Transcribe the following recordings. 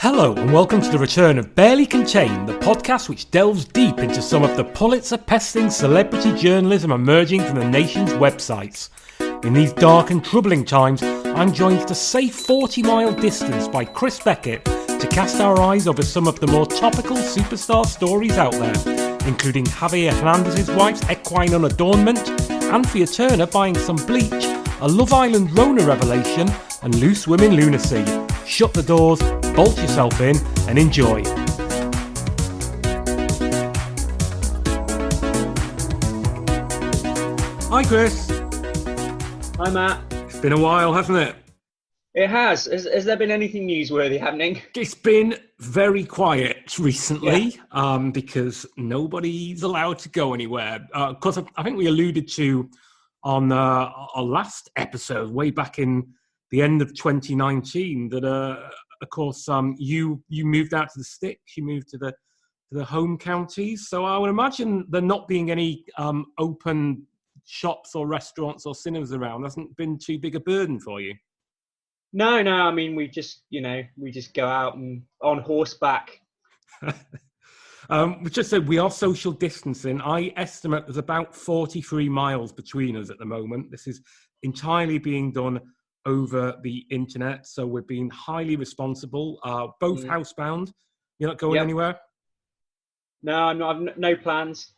Hello and welcome to the return of Barely Contained, the podcast which delves deep into some of the Pulitzer-pesting celebrity journalism emerging from the nation's websites. In these dark and troubling times, I'm joined at a safe 40-mile distance by Chris Beckett to cast our eyes over some of the more topical superstar stories out there, including Javier Hernández's wife's equine unadornment, Anthea Turner buying some bleach, a Love Island Rona revelation, and loose women lunacy. Shut the doors, bolt yourself in, and enjoy. Hi, Chris. Hi, Matt. It's been a while, hasn't it? It has. Has there been anything newsworthy happening? It's been very quiet recently, because nobody's allowed to go anywhere. Because I think we alluded to on our last episode, way back in the end of 2019, that of course you moved out to the sticks, you moved to the home counties. So I would imagine there not being any open shops or restaurants or cinemas around hasn't been too big a burden for you. No. I mean, we just go out and on horseback. We just said we are social distancing. I estimate there's about 43 miles between us at the moment. This is entirely being done over the internet, so we're being highly responsible. Both housebound. You're not going anywhere? No, I'm not. I've no plans.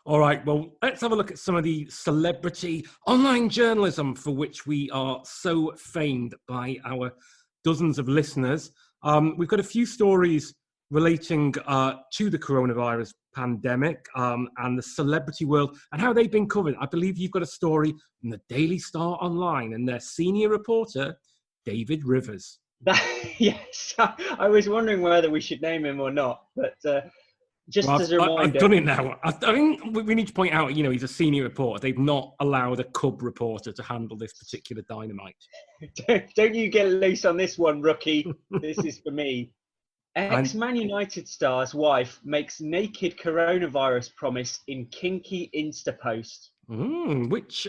All right, well, let's have a look at some of the celebrity online journalism for which we are so famed by our dozens of listeners. We've got a few stories relating to the coronavirus pandemic and the celebrity world and how they've been covered. I believe you've got a story from the Daily Star Online and their senior reporter, David Rivers. Yes, I was wondering whether we should name him or not, but as a reminder... I've done it now. I think we need to point out, he's a senior reporter. They've not allowed a cub reporter to handle this particular dynamite. Don't you get loose on this one, rookie. This is for me. Ex-Man United star's wife makes naked coronavirus promise in kinky Insta post. Which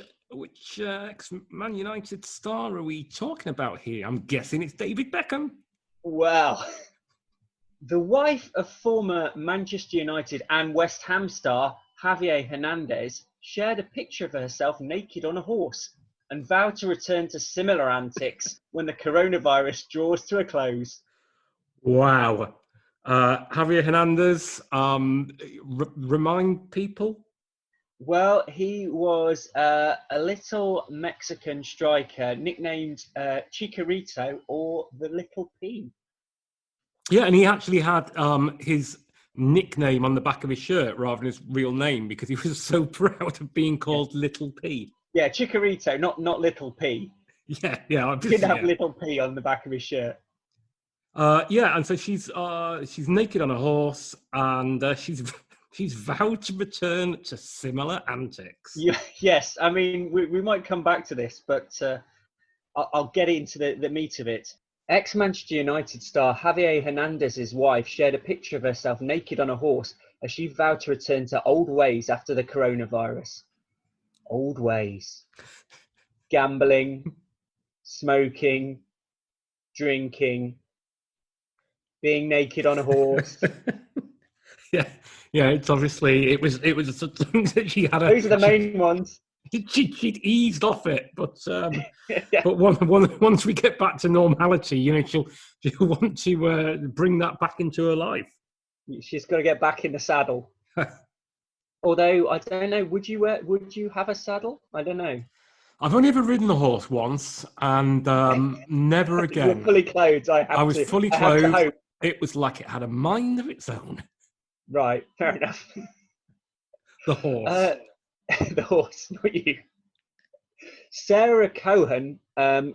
ex-Man United star are we talking about here? I'm guessing it's David Beckham. Well, the wife of former Manchester United and West Ham star Javier Hernández shared a picture of herself naked on a horse and vowed to return to similar antics when the coronavirus draws to a close. Wow. Javier Hernández, remind people? Well, he was a little Mexican striker nicknamed Chicharito or the Little P. Yeah, and he actually had his nickname on the back of his shirt rather than his real name because he was so proud of being called Little P. Yeah, Chicharito, not Little P. Yeah. He did have Little P on the back of his shirt. And so she's naked on a horse, and she's vowed to return to similar antics. Yes, I mean we might come back to this, but I'll get into the meat of it. Ex-Manchester United star Javier Hernández's wife shared a picture of herself naked on a horse as she vowed to return to old ways after the coronavirus. Old ways: gambling, smoking, drinking, being naked on a horse. yeah. It's obviously it was something that she had. Those are the main ones. She'd eased off it, but but once we get back to normality, she'll want to bring that back into her life. She's got to get back in the saddle. Although I don't know, would you have a saddle? I don't know. I've only ever ridden a horse once, and never again. You were fully clothed. I was fully clothed. It was like it had a mind of its own. Right, fair enough. The horse. The horse, not you. Sarah Cohen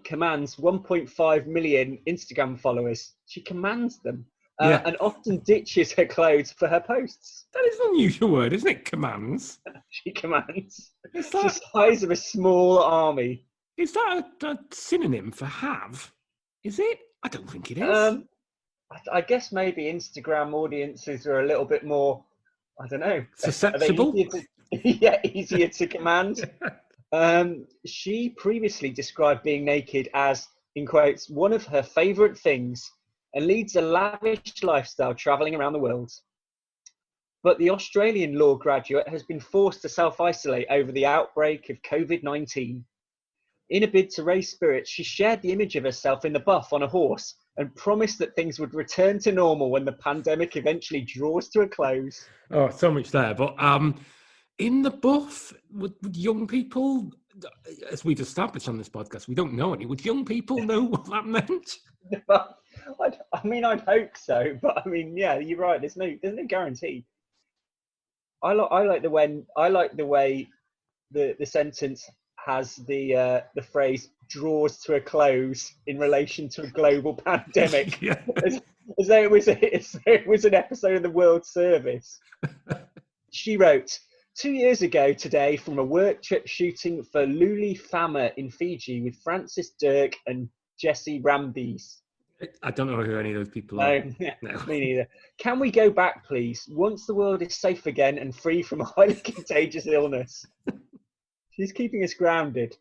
commands 1.5 million Instagram followers. She commands them and often ditches her clothes for her posts. That is an unusual word, isn't it? Commands. She commands. It's the size of a small army. Is that a synonym for have? Is it? I don't think it is. I guess maybe Instagram audiences are a little bit more, I don't know. Susceptible? Easier to command. She previously described being naked as, in quotes, one of her favourite things, and leads a lavish lifestyle travelling around the world. But the Australian law graduate has been forced to self-isolate over the outbreak of COVID-19. In a bid to raise spirits, she shared the image of herself in the buff on a horse and promised that things would return to normal when the pandemic eventually draws to a close. Oh, so much there. But in the buff, would young people, as we've established on this podcast, we don't know any. Would young people know what that meant? I mean, I'd hope so, but I mean, yeah, you're right. There's no guarantee. I like the way the sentence has the phrase "draws to a close" in relation to a global pandemic, Yeah. as though it was an episode of the World Service. She wrote, 2 years ago today, from a work trip shooting for Luli Fama in Fiji with Francis Dirk and Jesse Rambies. I don't know who any of those people are. No, me neither. Can we go back, please? Once the world is safe again and free from a highly contagious illness. She's keeping us grounded.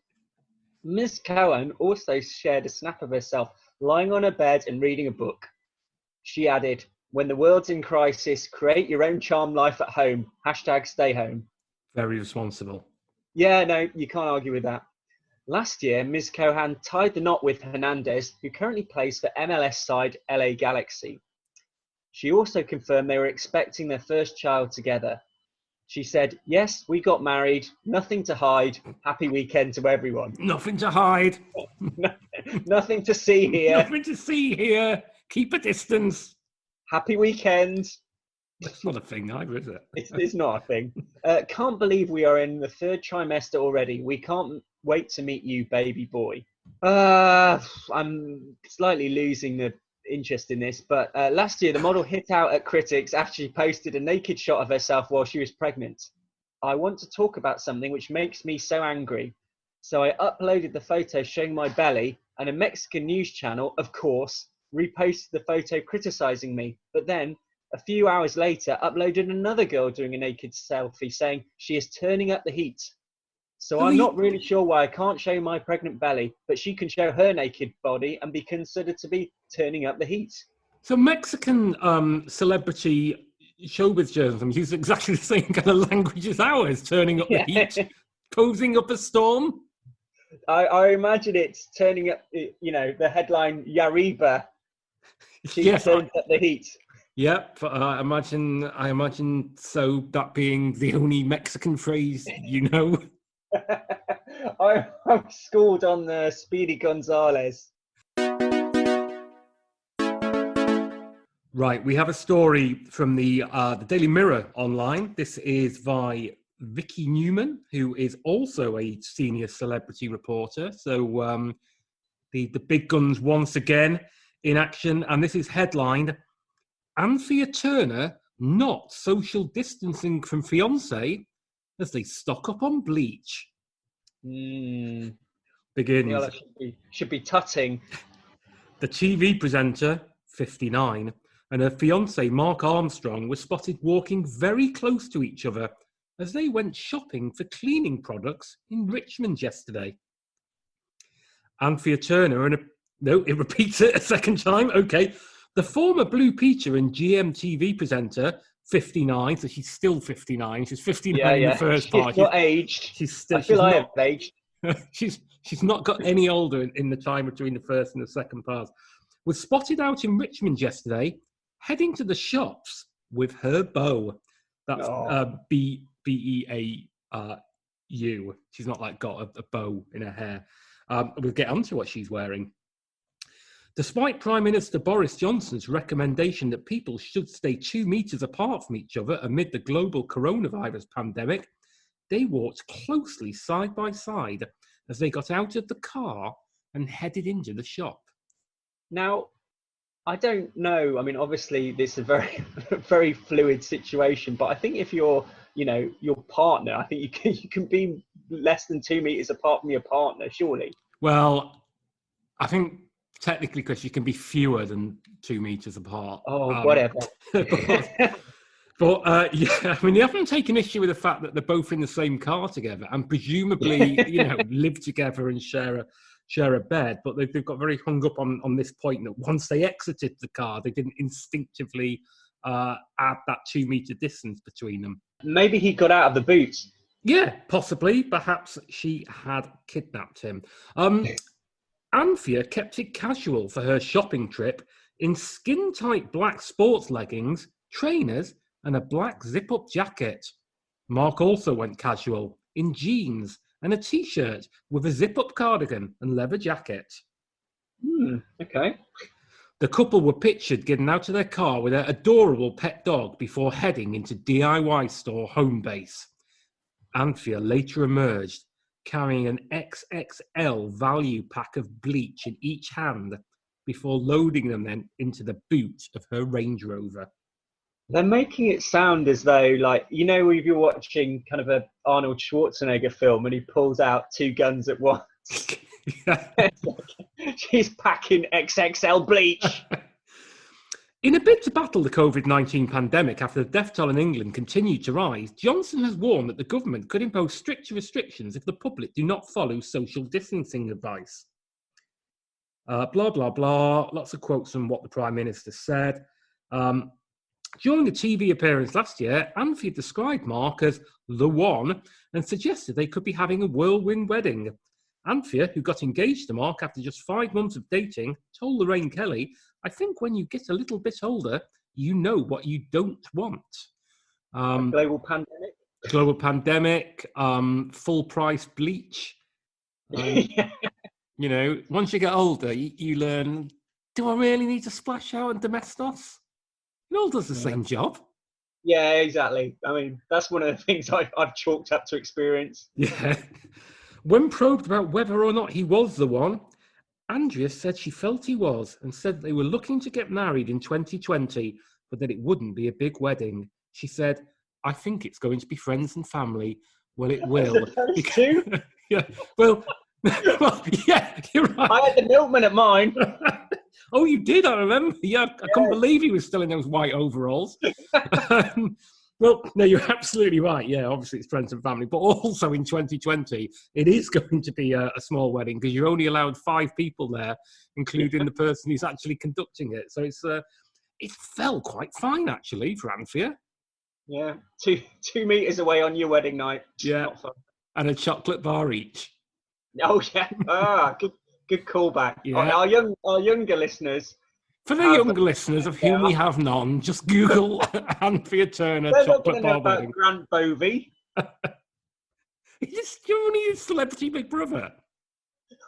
Ms. Cohen also shared a snap of herself lying on her bed and reading a book. She added, when the world's in crisis, create your own charm life at home. #stay home. Very responsible. Yeah, no, you can't argue with that. Last year, Ms. Cohen tied the knot with Hernández, who currently plays for MLS side LA Galaxy. She also confirmed they were expecting their first child together. She said, yes, we got married, nothing to hide, happy weekend to everyone. Nothing to hide. Nothing to see here. Nothing to see here. Keep a distance. Happy weekend. That's not a thing either, is it? It's not a thing. Can't believe we are in the third trimester already. We can't wait to meet you, baby boy. I'm slightly losing the interest in this, but last year the model hit out at critics after she posted a naked shot of herself while she was pregnant. I want to talk about something which makes me so angry. So I uploaded the photo showing my belly, and a Mexican news channel, of course, reposted the photo criticizing me, but then a few hours later uploaded another girl doing a naked selfie saying she is turning up the heat. So I'm not really sure why I can't show my pregnant belly, but she can show her naked body and be considered to be turning up the heat. So Mexican celebrity showbiz journalism uses exactly the same kind of language as ours, turning up the heat, posing up a storm. I imagine it's turning up, the headline, Yariba. She turns up the heat. Yep, I imagine so, that being the only Mexican phrase you know. I'm schooled on the Speedy Gonzales. Right, we have a story from the Daily Mirror online. This is by Vicky Newman, who is also a senior celebrity reporter. So the big guns once again in action, and this is headlined, Anthea Turner not social distancing from fiancé as they stock up on bleach. Begins. Yeah, should be tutting. The TV presenter, 59, and her fiancé, Mark Armstrong, were spotted walking very close to each other as they went shopping for cleaning products in Richmond yesterday. Anthea Turner, it repeats it a second time, okay. The former Blue Peacher and GMTV presenter, 59, so she's still 59. She's 59 in the first part. She's not aged. I feel I have aged. She's not got any older in the time between the first and the second part. Was spotted out in Richmond yesterday, heading to the shops with her beau. That's B-E-A-U. She's not like got a bow in her hair. We'll get onto what she's wearing. Despite Prime Minister Boris Johnson's recommendation that people should stay 2 meters apart from each other amid the global coronavirus pandemic, they walked closely side by side as they got out of the car and headed into the shop. Now, I don't know. I mean, obviously, this is a very, very fluid situation. But I think if you're, your partner, I think you can be less than 2 meters apart from your partner, surely. Well, I think technically because you can be fewer than 2 meters apart. Oh, whatever. But I mean, they haven't taken issue with the fact that they're both in the same car together and presumably, live together and share share a bed, but they've got very hung up on this point that once they exited the car, they didn't instinctively add that 2 meter distance between them. Maybe he got out of the boot. Yeah, possibly. Perhaps she had kidnapped him. Anthea kept it casual for her shopping trip in skin-tight black sports leggings, trainers, and a black zip-up jacket. Mark also went casual in jeans and a t-shirt with a zip-up cardigan and leather jacket. Okay. The couple were pictured getting out of their car with their adorable pet dog before heading into DIY store Homebase. Anthea later emerged carrying an XXL value pack of bleach in each hand before loading them then into the boot of her Range Rover. They're making it sound as though, like, you know, if you're watching kind of a Arnold Schwarzenegger film and he pulls out 2 guns at once. She's packing XXL bleach. In a bid to battle the COVID-19 pandemic after the death toll in England continued to rise, Johnson has warned that the government could impose stricter restrictions if the public do not follow social distancing advice. Blah, blah, blah. Lots of quotes from what the Prime Minister said. During a TV appearance last year, Anthea described Mark as the one and suggested they could be having a whirlwind wedding. Anthea, who got engaged to Mark after just 5 months of dating, told Lorraine Kelly, "I think when you get a little bit older, you know what you don't want." Global pandemic. Global pandemic, full price bleach. Yeah. You know, once you get older, you learn, do I really need to splash out on Domestos? It all does the same job. Yeah, exactly. I mean, that's one of the things I've chalked up to experience. Yeah. When probed about whether or not he was the one, Andrea said she felt he was and said they were looking to get married in 2020, but that it wouldn't be a big wedding. She said, "I think it's going to be friends and family." Well, it will. Yeah. Well, yeah, you're right. I had the milkman at mine. Oh, you did? I remember. Yeah, I couldn't believe he was still in those white overalls. Well, no, you're absolutely right. Yeah, obviously it's friends and family, but also in 2020, it is going to be a small wedding because you're only allowed 5 people there, including the person who's actually conducting it. So it fell quite fine actually for Anthea. Yeah, 2 meters away on your wedding night. Yeah, not fun. And a chocolate bar each. Oh yeah, good callback. Yeah. Our younger listeners. For the younger listeners, of whom we have none, just Google Anthea Turner chocolate bar wedding. Grant Bovey. You're only a Celebrity Big Brother.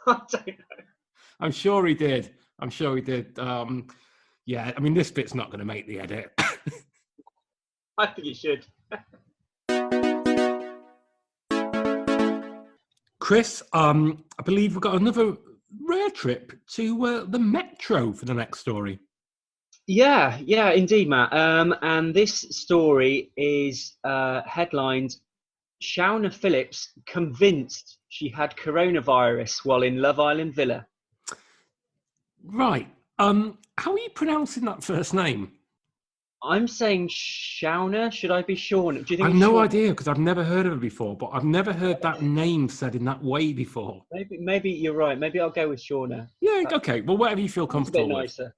I don't know. I'm sure he did. Yeah, I mean, this bit's not going to make the edit. I think it should. Chris, I believe we've got another rare trip to the Metro for the next story. Yeah, indeed, Matt. And this story is headlined, "Shauna Phillips convinced she had coronavirus while in Love Island villa." Right. How are you pronouncing that first name? I'm saying Shauna. Should I be Shauna? Do you think? I've no idea because I've never heard of her before, but I've never heard that name said in that way before. Maybe you're right. Maybe I'll go with Shauna. Yeah, okay. Well, whatever you feel comfortable with. It's a bit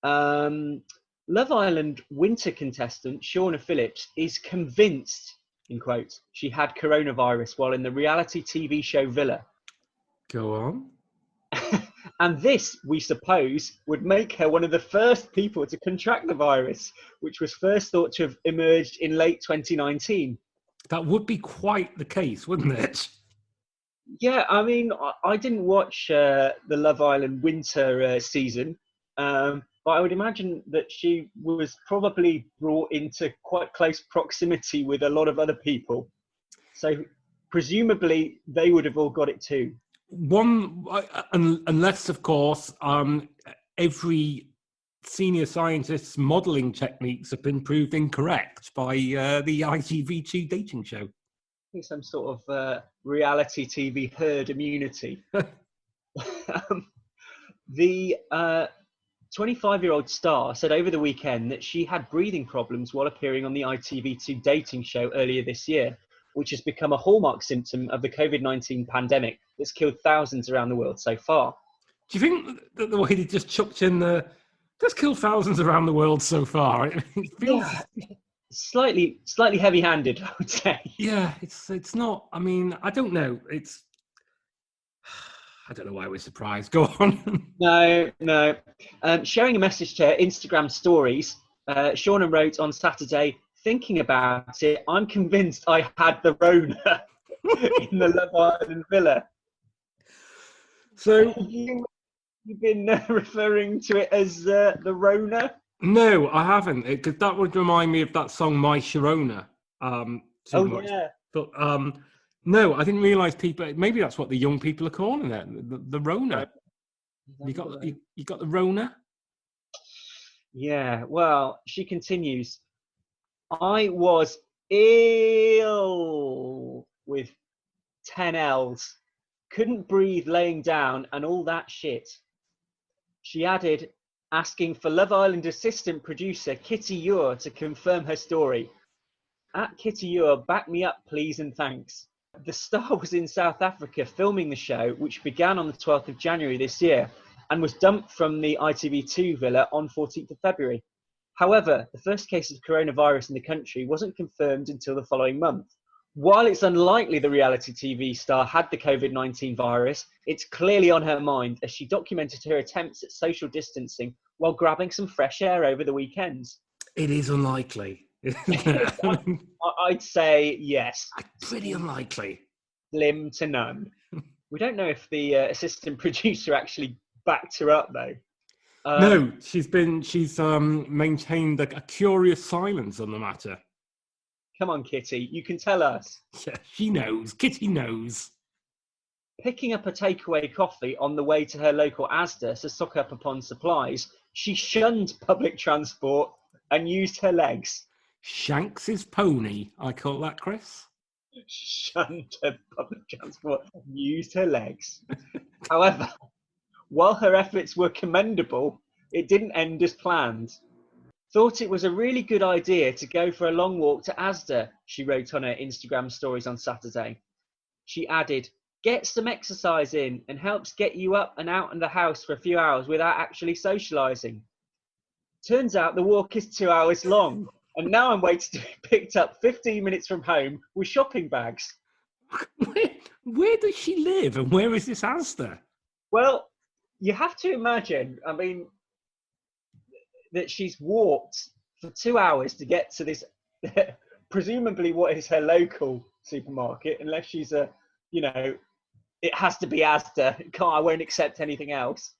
nicer. Love Island winter contestant Shauna Phillips is convinced, in quotes, she had coronavirus while in the reality TV show Villa. Go on. And this, we suppose, would make her one of the first people to contract the virus, which was first thought to have emerged in late 2019. That would be quite the case, wouldn't it? Yeah, I mean, I didn't watch the Love Island winter season, but I would imagine that she was probably brought into quite close proximity with a lot of other people. So presumably they would have all got it too. Unless, of course, every senior scientist's modelling techniques have been proved incorrect by the ITV2 dating show. I think some sort of reality TV herd immunity. The 25-year-old star said over the weekend that she had breathing problems while appearing on the ITV2 dating show earlier this year, which has become a hallmark symptom of the COVID-19 pandemic that's killed thousands around the world so far. Do you think that the way they just chucked in just killed thousands around the world so far? It feels... Yeah, slightly heavy-handed, I would say. Yeah, it's not. I mean, I don't know. I don't know why we're surprised. Go on. No. Sharing a message to her Instagram stories, Shauna wrote on Saturday, thinking about it, I'm convinced I had the Rona in the Love Island villa. So you've been referring to it as the Rona? No, I haven't, because that would remind me of that song "My Sharona." Much. Yeah. But no, I didn't realise people. Maybe that's what the young people are calling it, the Rona. You got the Rona. Yeah. Well, she continues. I was ill with 10 L's. Couldn't breathe laying down and all that shit. She added, asking for Love Island assistant producer Kitty Ure to confirm her story. At Kitty Ure, back me up please and thanks. The star was in South Africa filming the show, which began on the 12th of January this year and was dumped from the ITV2 villa on 14th of February. However, the first case of coronavirus in the country wasn't confirmed until the following month. While it's unlikely the reality TV star had the COVID-19 virus, it's clearly on her mind as she documented her attempts at social distancing while grabbing some fresh air over the weekends. It is unlikely. I'd say yes. Pretty unlikely. Slim to none. We don't know if the assistant producer actually backed her up though. No, she's maintained a curious silence on the matter. Come on, Kitty, you can tell us. Yeah, she knows. Kitty knows. Picking up a takeaway coffee on the way to her local Asda to stock up upon supplies, she shunned public transport and used her legs. Shanks's pony, I call that, Chris. Shunned her public transport and used her legs. However, while her efforts were commendable, it didn't end as planned. Thought it was a really good idea to go for a long walk to Asda, she wrote on her Instagram stories on Saturday. She added, get some exercise in and helps get you up and out in the house for a few hours without actually socialising. Turns out the walk is 2 hours long, and now I'm waiting to be picked up 15 minutes from home with shopping bags. Where does she live and where is this Asda? Well, you have to imagine, I mean, that she's walked for 2 hours to get to this, presumably what is her local supermarket, unless she's it has to be Asda. I won't accept anything else.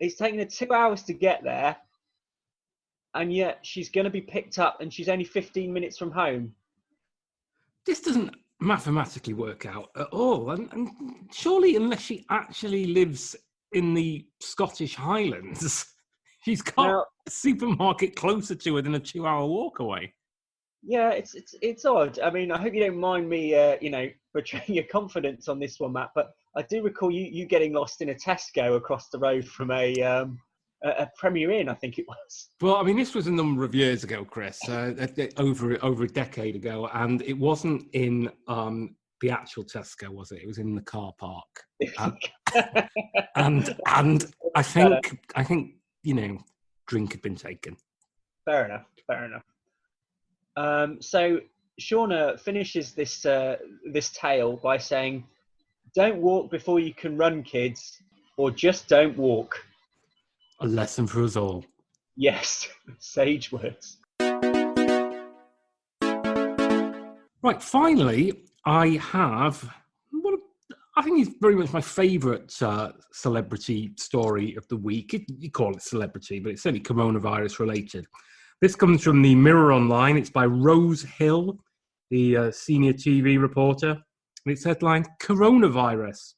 It's taken her 2 hours to get there, and yet she's going to be picked up and she's only 15 minutes from home. This doesn't mathematically work out at all. And surely, unless she actually lives in the Scottish Highlands, she's got a supermarket closer to her than a 2 hour walk away. Yeah, it's odd. I mean, I hope you don't mind me, betraying your confidence on this one, Matt. But I do recall you getting lost in a Tesco across the road from a Premier Inn, I think it was. Well, I mean, this was a number of years ago, Chris, over a decade ago, and it wasn't in the actual Tesco, was it? It was in the car park, and I think drink had been taken. Fair enough. So Shauna finishes this tale by saying, "Don't walk before you can run, kids, or just don't walk." A lesson for us all. Yes, sage words. Right, finally, I have I think it's very much my favourite celebrity story of the week. You call it celebrity, but it's certainly coronavirus related. This comes from the Mirror Online. It's by Rose Hill, the senior TV reporter. And it's headlined, Coronavirus.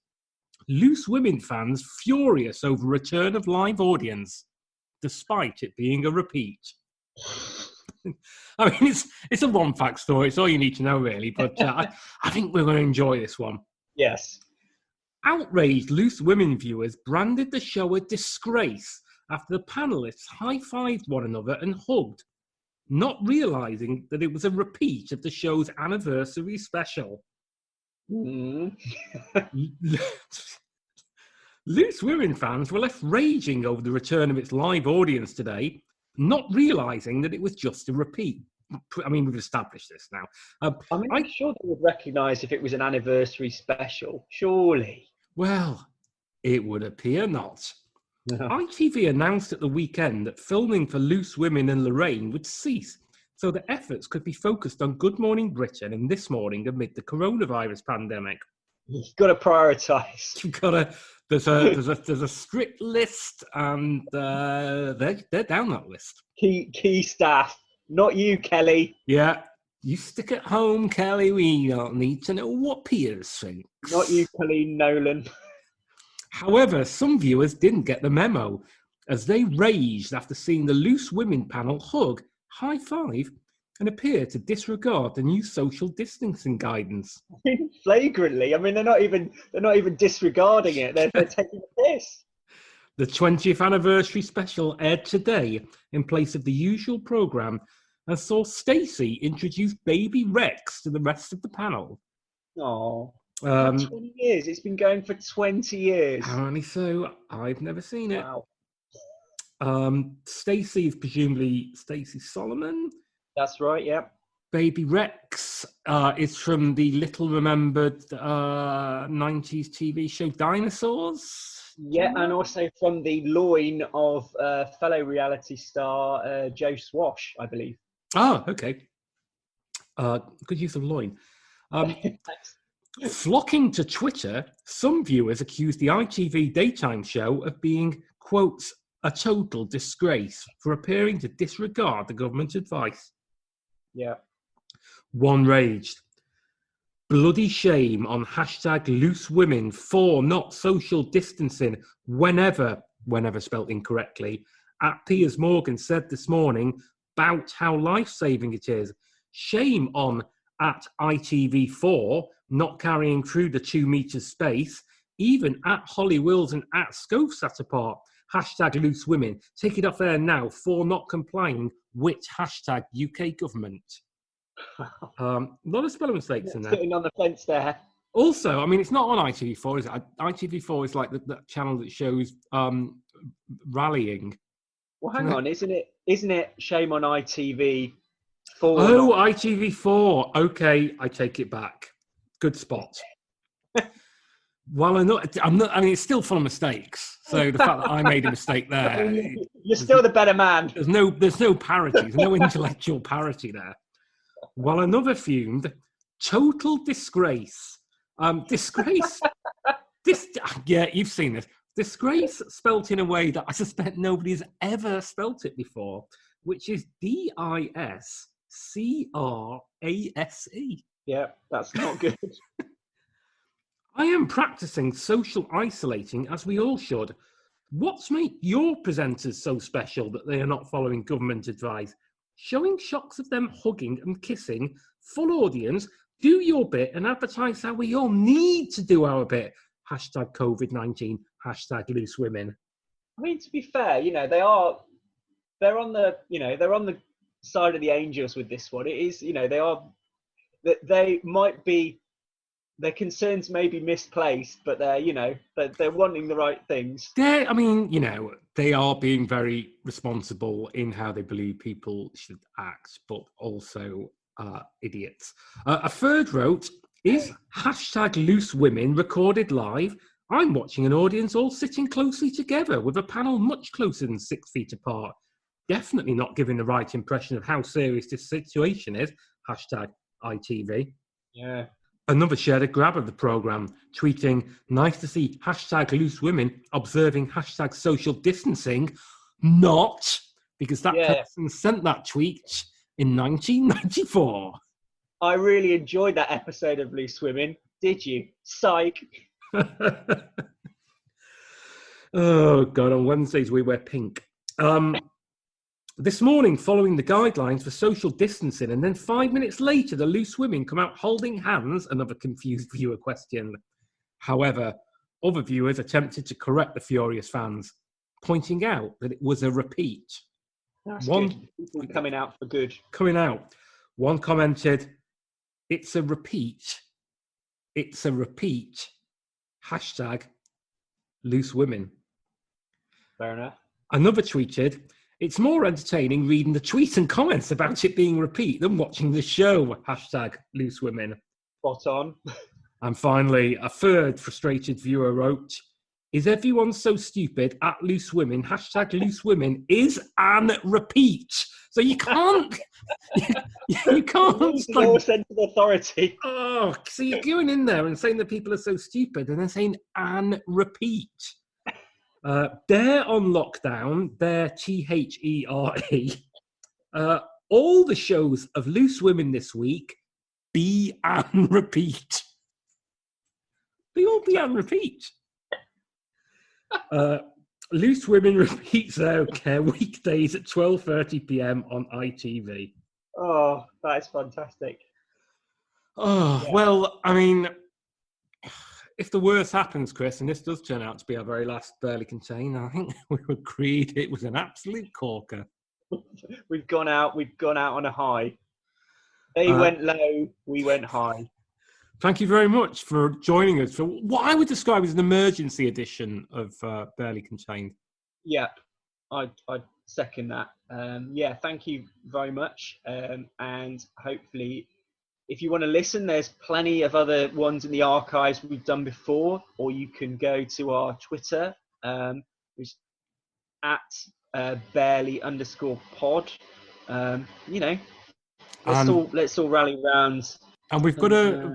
Loose women fans furious over return of live audience, despite it being a repeat. I mean, it's a one-fact story. It's all you need to know, really. But I think we're going to enjoy this one. Yes. Outraged Loose Women viewers branded the show a disgrace after the panellists high-fived one another and hugged. not realising that it was a repeat of the show's anniversary special. Mm. Loose Women fans were left raging over the return of its live audience today, not realising that it was just a repeat. I mean, we've established this now. I'm sure they would recognise if it was an anniversary special, surely. Well, it would appear not. No. ITV announced at the weekend that filming for Loose Women and Lorraine would cease, so that efforts could be focused on Good Morning Britain and This Morning amid the coronavirus pandemic. You've got to prioritise. You've got to. There's a strict list, and they're down that list. Key staff, not you, Kelly. Yeah, you stick at home, Kelly. We don't need to know what Piers thinks. Not you, Colleen Nolan. However, some viewers didn't get the memo, as they raged after seeing the Loose Women panel hug, high five, and appear to disregard the new social distancing guidance. Flagrantly. I mean, they're not even disregarding it. They're taking the piss. The 20th anniversary special aired today in place of the usual programme and saw Stacey introduce baby Rex to the rest of the panel. Oh, 20 years. It's been going for 20 years. Apparently so. I've never seen it. Wow. Stacey is presumably Stacey Solomon. That's right, yeah. Baby Rex is from the little remembered 90s TV show Dinosaurs. Yeah, and also from the loin of fellow reality star Joe Swash, I believe. Oh, okay. Good use of loin. Flocking to Twitter, some viewers accused the ITV daytime show of being, quote, a total disgrace for appearing to disregard the government advice. Yeah. One raged. Bloody shame on hashtag loose women for not social distancing whenever spelt incorrectly, at Piers Morgan said this morning about how life-saving it is. Shame on at ITV4 not carrying through the 2 meters space, even at Holly Wills and at Scove sat apart. Hashtag loose women. Take it off there now for not complying with hashtag UK government. A lot of spelling mistakes in there. Sitting on the fence there. Also, I mean, it's not on ITV4, is it? ITV4 is like the channel that shows rallying. Well, hang on, isn't it shame on ITV4? Oh, ITV4. Okay, I take it back. Good spot. Well, I'm not. I mean, it's still full of mistakes. So the fact that I made a mistake there, you're still the better man. There's no parity. There's no intellectual parity there. While another fumed, total disgrace. Disgrace. Yeah, you've seen this. Disgrace spelt in a way that I suspect nobody's ever spelt it before, which is DISCRASE. Yeah, that's not good. I am practicing social isolating as we all should. What's made your presenters so special that they are not following government advice? Showing shots of them hugging and kissing, full audience, do your bit and advertise how we all need to do our bit. Hashtag COVID-19, hashtag loose women. I mean, to be fair, they're on the side of the angels with this one. It is, their concerns may be misplaced, but they're wanting the right things. They are being very responsible in how they believe people should act, but also idiots. A third wrote, is hashtag loose women recorded live? I'm watching an audience all sitting closely together with a panel much closer than 6 feet apart. Definitely not giving the right impression of how serious this situation is. Hashtag ITV. Yeah. Another shared a grab of the programme, tweeting, nice to see hashtag loose women observing hashtag social distancing. Not, because that person sent that tweet in 1994. I really enjoyed that episode of Loose Women. Did you? Psych. Oh, God, on Wednesdays we wear pink. This morning, following the guidelines for social distancing, and then 5 minutes later, the Loose Women come out holding hands, another confused viewer question. However, other viewers attempted to correct the furious fans, pointing out that it was a repeat. That's One good. People coming out for good. coming out. One commented, "It's a repeat. It's a repeat. Hashtag loose women." Fair enough. Another tweeted, "It's more entertaining reading the tweets and comments about it being a repeat than watching the show. Hashtag loose women." Spot on. And finally, a third frustrated viewer wrote, "Is everyone so stupid at loose women? Hashtag loose women is an repeat." So you can't, you can't. No sense of authority. Oh, so you're going in there and saying that people are so stupid, and they're saying "and repeat." They're on lockdown. They're THERE. All the shows of Loose Women this week be and repeat. They all be and repeat. Loose Women repeats their weekdays at 12:30 p.m. on ITV. Oh, that is fantastic. Oh, Yeah. well, I mean, if the worst happens, Chris, and this does turn out to be our very last Barely Contained, I think we agreed it was an absolute corker. We've gone out on a high. They went low, we went high. Thank you very much for joining us for what I would describe as an emergency edition of Barely Contained. Yeah, I'd second that. Yeah, thank you very much. And hopefully, if you want to listen, there's plenty of other ones in the archives we've done before, or you can go to our Twitter, which is at barely_pod. You know, let's all rally round. And we've got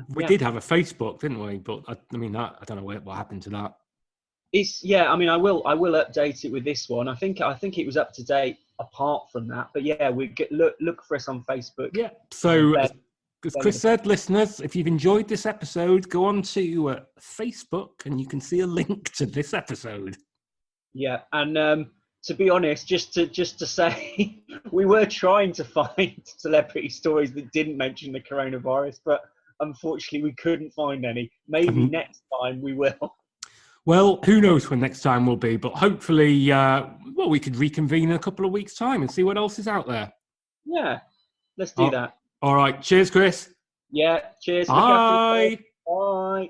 we did have a Facebook, didn't we? But I don't know what happened to that. I mean, I will update it with this one. I think it was up to date apart from that. But yeah, look for us on Facebook. Yeah. So as Chris said, listeners, if you've enjoyed this episode, go on to Facebook and you can see a link to this episode. Yeah, and to be honest, just to say, we were trying to find celebrity stories that didn't mention the coronavirus, but unfortunately we couldn't find any. Maybe next time we will. Well, who knows when next time will be, but hopefully, we could reconvene in a couple of weeks' time and see what else is out there. Yeah, let's do that. All right. Cheers, Chris. Yeah, cheers. Bye. Bye.